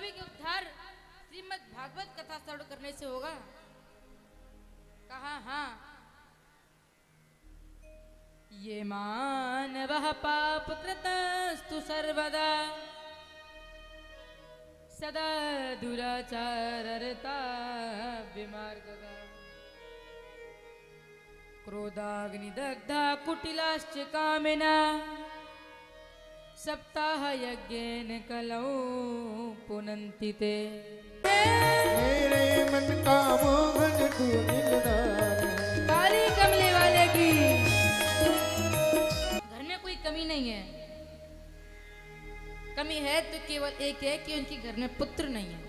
सभी के उद्धार श्रीमद् भागवत कथा श्रवण करने से होगा। कहा हाँ, ये मानवः पाप कृतस्तु सर्वदा सदा दुराचाररता विमार्गगा क्रोधाग्निदग्धा कुटिलाश्च कामिना सप्ताह यज्ञेन कलौ पुनन्ति ते। मेरे मन का मोहन तू दिलदार। काली कमले वाले की घर में कोई कमी नहीं है। कमी है तो केवल एक है कि उनके घर में पुत्र नहीं है।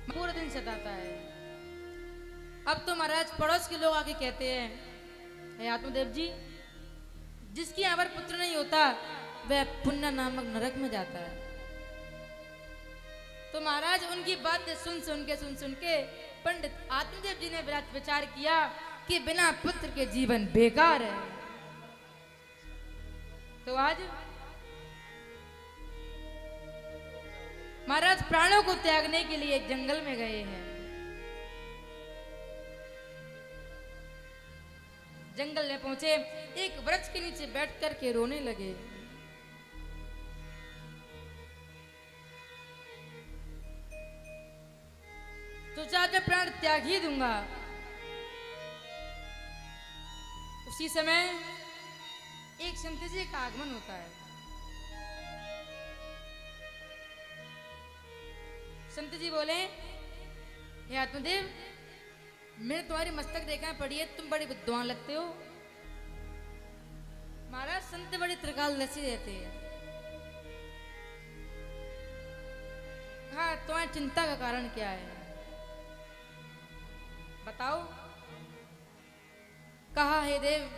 पूरा दिन सताता है। अब तो महाराज पड़ोस के लोग आके कहते हैं, हे आत्मदेव जी, जिसकी यहाँ पर पुत्र नहीं होता वह पुण्य नामक नरक में जाता है। तो महाराज उनकी बातें सुन सुन के पंडित आत्मदेव जी ने विचार किया कि बिना पुत्र के जीवन बेकार है। तो आज महाराज प्राणों को त्यागने के लिए जंगल में गए हैं। जंगल में पहुंचे, एक वृक्ष के नीचे बैठ कर के रोने लगे। सोचा कि प्राण त्याग ही दूंगा। उसी समय एक संत जी का आगमन होता है। संत जी बोले, हे आत्मदेव, मैंने तुम्हारी मस्तक देखा पड़ी है, तुम बड़े विद्वान लगते हो। महाराज संत बड़ी त्रिकालदर्शी रहते हैं। हाँ, तुम्हारी चिंता का कारण क्या है बताओ। कहा, हे देव,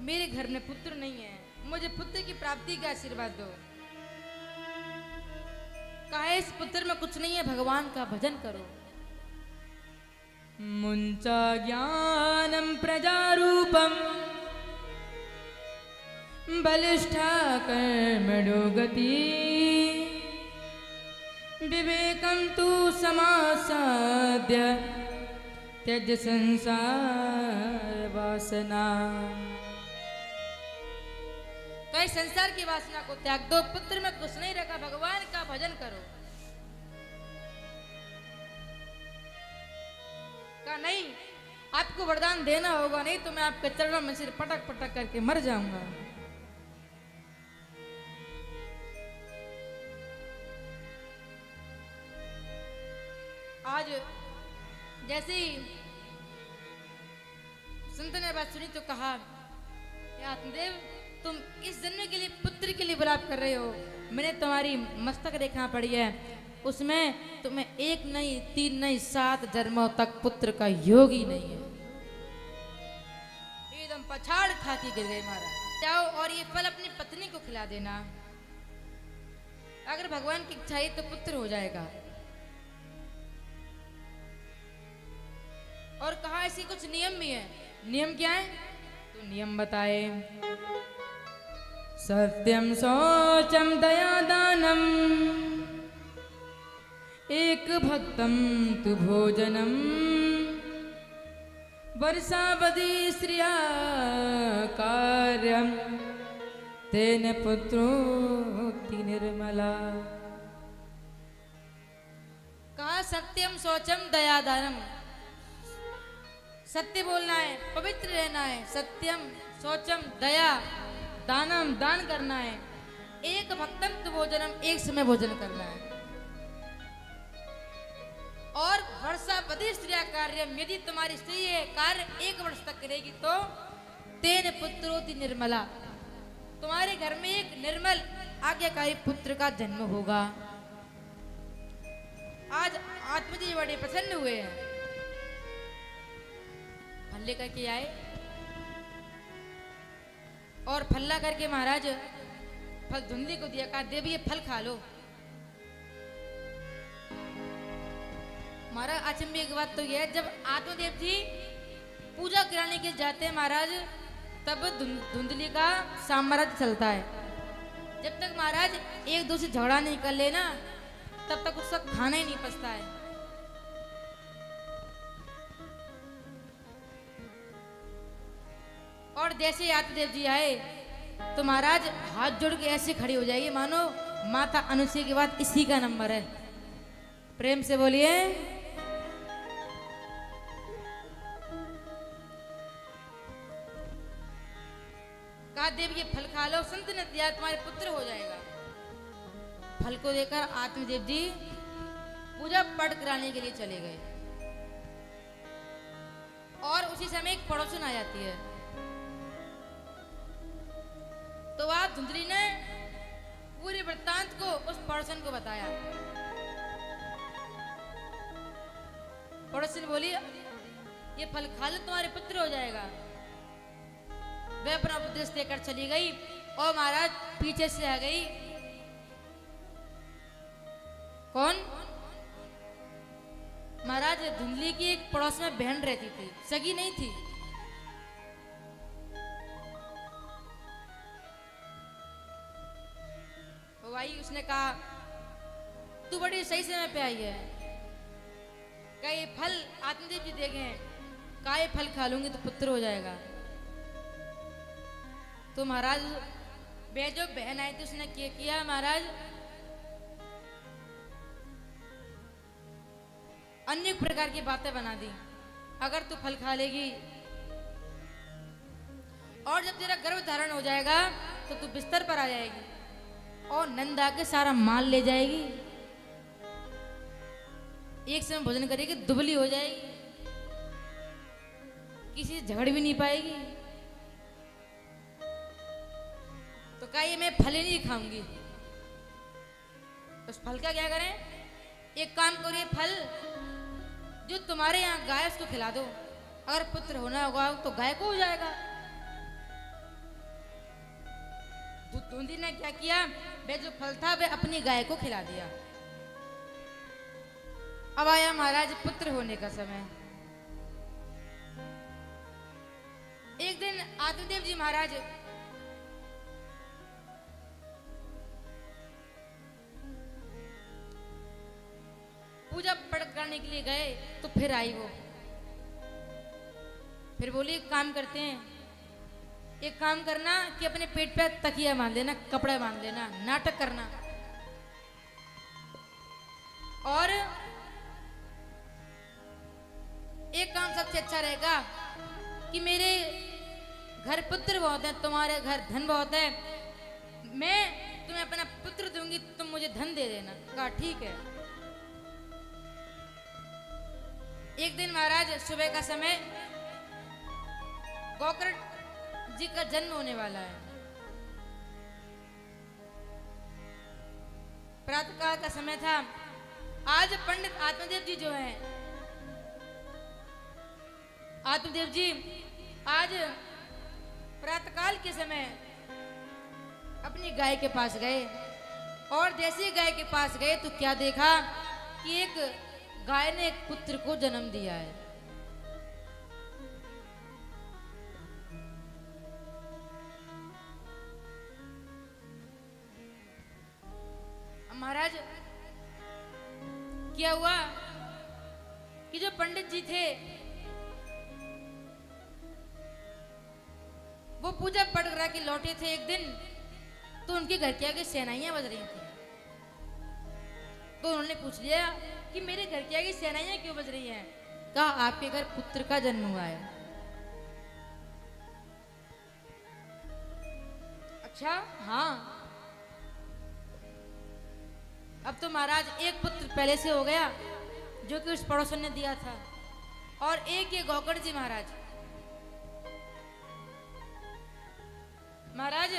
मेरे घर में पुत्र नहीं है, मुझे पुत्र की प्राप्ति का आशीर्वाद दो। कहा, इस पुत्र में कुछ नहीं है, भगवान का भजन करो। मुंचा ज्ञानम प्रजारूपम बलिष्ठा कर्मणो गति विवेकम तु समासाद्य त्यज संसार वासना। कहीं संसार की वासना को त्याग दो, पुत्र में कुछ नहीं रखा, भगवान का भजन करो। कहा, नहीं, आपको वरदान देना होगा, नहीं तो मैं आपके चरणों में सिर पटक पटक करके मर जाऊंगा। आज जैसे ही संत ने बात सुनी तो कहा, आत्मदेव, तुम इस जन्म के लिए पुत्र के लिए विलाप कर रहे हो। मैंने तुम्हारी मस्तक रेखा पड़ी है, उसमें तुम्हें एक नहीं, 3 नहीं, 7 जन्मों तक पुत्र का योग ही नहीं है। एकदम पछाड़ खा के गिर गए महाराज। जाओ और ये फल अपनी पत्नी को खिला देना, अगर भगवान की इच्छा है तो पुत्र हो जाएगा। और कहा, ऐसी कुछ नियम भी है। नियम क्या है? तो नियम बताए, सत्यम शौचम दया दानम एक भक्तम तु भोजनम वर्षावधि श्रिया कार्यम तेन पुत्रोक्ति निर्मला। कहा, सत्यम शौचम दया दानम, सत्य बोलना है, पवित्र रहना है। सत्यम शौचम दया दानम, दान करना है। एक भक्तम तु भोजनम, एक समय भोजन करना है। और वर्षावधि श्रिया कार्यम, यदि तुम्हारी स्त्री ये कार्य 1 वर्ष तक करेगी तो तेन पुत्रोति निर्मला, तुम्हारे घर में एक निर्मल आज्ञाकारी पुत्र का जन्म होगा। आज आत्मजी बड़े प्रसन्न हुए हैं। फल लेकर के आए और फल्ला करके महाराज फल धुंधली को दिया। कहा, देवी ये फल खा लो। महाराज अचंभे की बात तो यह है, जब आत्मदेव जी पूजा कराने के जाते हैं महाराज, तब धुंधली का साम्राज्य चलता है। जब तक महाराज एक दूसरे झगड़ा नहीं कर लेना तब तक उसका खाना ही नहीं पचता है। और जैसे आत्मदेव जी आए तो महाराज हाथ जोड़ के ऐसे खड़ी हो जाएगी मानो माता अनुसुईया के बाद इसी का नंबर है। प्रेम से बोलिए। कहा देव ये फल खा लो, संत ने दिया तुम्हारे पुत्र हो जाएगा। फल को देकर आत्मदेव जी पूजा पाठ कराने के लिए चले गए। और उसी समय एक पड़ोसन आ जाती है। तो वह धुंधली ने पूरे वृत्तांत को उस पड़ोसन को बताया। पड़ोसन बोली ये फल खा लो तुम्हारे पुत्र हो जाएगा। वह अपना उपदेश देकर चली गई और महाराज पीछे से आ गई। कौन? महाराज धुंधली की एक पड़ोस में बहन रहती थी, सगी नहीं थी। भाई उसने कहा तू बड़ी सही समय पे आई है। कहा ये फल आत्मदेव जी दे गए। कहा ये फल खा लूंगी तो पुत्र हो जाएगा। तो महाराज वे जो बहन आई थी उसने क्या किया, महाराज अन्य प्रकार की बातें बना दी। अगर तू फल खा लेगी और जब तेरा गर्भ धारण हो जाएगा तो तू बिस्तर पर आ जाएगी और नंद आके सारा माल ले जाएगी। एक समय भोजन करेगी, दुबली हो जाएगी, किसी से झगड़ भी नहीं पाएगी। तो कहा ये मैं फल ही नहीं खाऊंगी। उस फल का क्या करें? एक काम करिए, फल जो तुम्हारे यहाँ गाय उसको खिला दो, अगर पुत्र होना होगा तो गाय को हो जाएगा। धुंधली ने क्या किया, वह जो फल था वह अपनी गाय को खिला दिया। अब आया महाराज पुत्र होने का समय। एक दिन आत्मदेव जी महाराज पूजा पाठ करने के लिए गए तो फिर आई वो। फिर बोली काम करते हैं, एक काम करना कि अपने पेट पे तकिया बांध लेना, कपड़ा बांध लेना, नाटक करना। और एक काम सबसे अच्छा रहेगा कि मेरे घर पुत्र बहुत है, तुम्हारे घर धन बहुत है, मैं तुम्हें अपना पुत्र दूंगी, तुम मुझे धन दे देना। कहा ठीक है। एक दिन महाराज सुबह का समय गोकर्ण जी का जन्म होने वाला है। प्रातःकाल का समय था। आज पंडित आत्मदेव जी जो हैं, आत्मदेव जी आज प्रातःकाल के समय अपनी गाय के पास गए। और जैसे ही गाय के पास गए तो क्या देखा कि एक गाय ने एक पुत्र को जन्म दिया है। महाराज क्या हुआ कि जो पंडित जी थे वो पूजा पाठ करा के लौटे थे एक दिन, तो उनके घर के आगे शहनाइयां बज रही थी। तो उन्होंने पूछ लिया कि मेरे घर के आगे शहनाइयां क्यों बज रही हैं? कहा आपके घर पुत्र का जन्म हुआ है। अच्छा हाँ। अब तो महाराज एक पुत्र पहले से हो गया जो कि उस पड़ोसन ने दिया था, और एक ये गोकर्ण जी महाराज। महाराज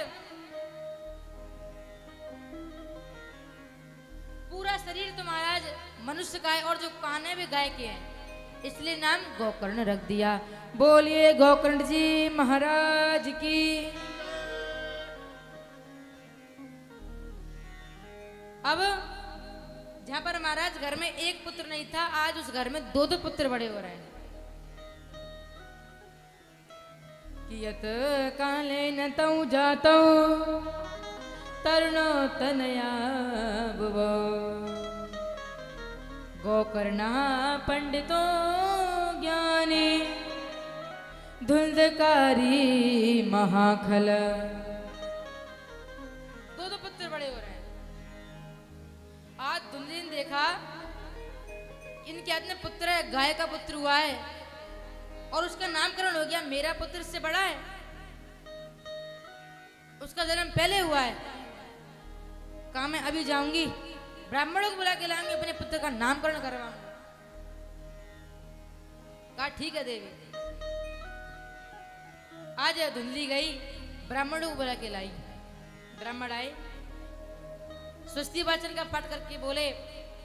पूरा शरीर तो महाराज मनुष्य का है और जो कान है वे गाय के हैं, इसलिए नाम गोकर्ण रख दिया। बोलिए गोकर्ण जी महाराज की। अब जहां पर महाराज घर में एक पुत्र नहीं था, आज उस घर में दो दो पुत्र बड़े हो रहे हैं। कियत काले न तऊ जातौ तरुणो तनया भुवो गोकर्णा पंडितो ज्ञानी धुंधकारी महाखल। दो पुत्र बड़े हो रहे हैं। आज धुंधली ने देखा इनके हाथ में पुत्र है, गाय का पुत्र हुआ है और उसका नामकरण हो गया। मेरा पुत्र इससे बड़ा है, उसका जन्म पहले हुआ है। कहा मैं अभी जाऊंगी, ब्राह्मणों को बुला के लाऊंगी, अपने पुत्र का नामकरण करवाऊंगा। कहा ठीक है देवी। आज धुंधली गई, ब्राह्मणों को बुला के लाई। ब्राह्मण आए, स्वस्ति वाचन का पाठ करके बोले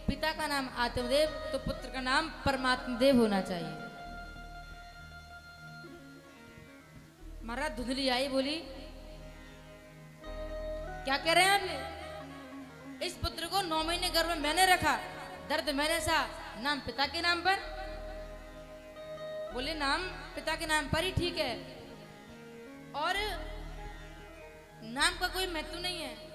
पिता का नाम आत्मदेव तो पुत्र का नाम परमात्मदेव होना चाहिए। महाराज धुंधली आई, बोली क्या कह रहे हैं आप? इस पुत्र को 9 महीने गर्भ में मैंने रखा, दर्द मैंने सा, नाम पिता के नाम पर? बोले नाम पिता के नाम पर ही ठीक है और नाम का कोई महत्व नहीं है।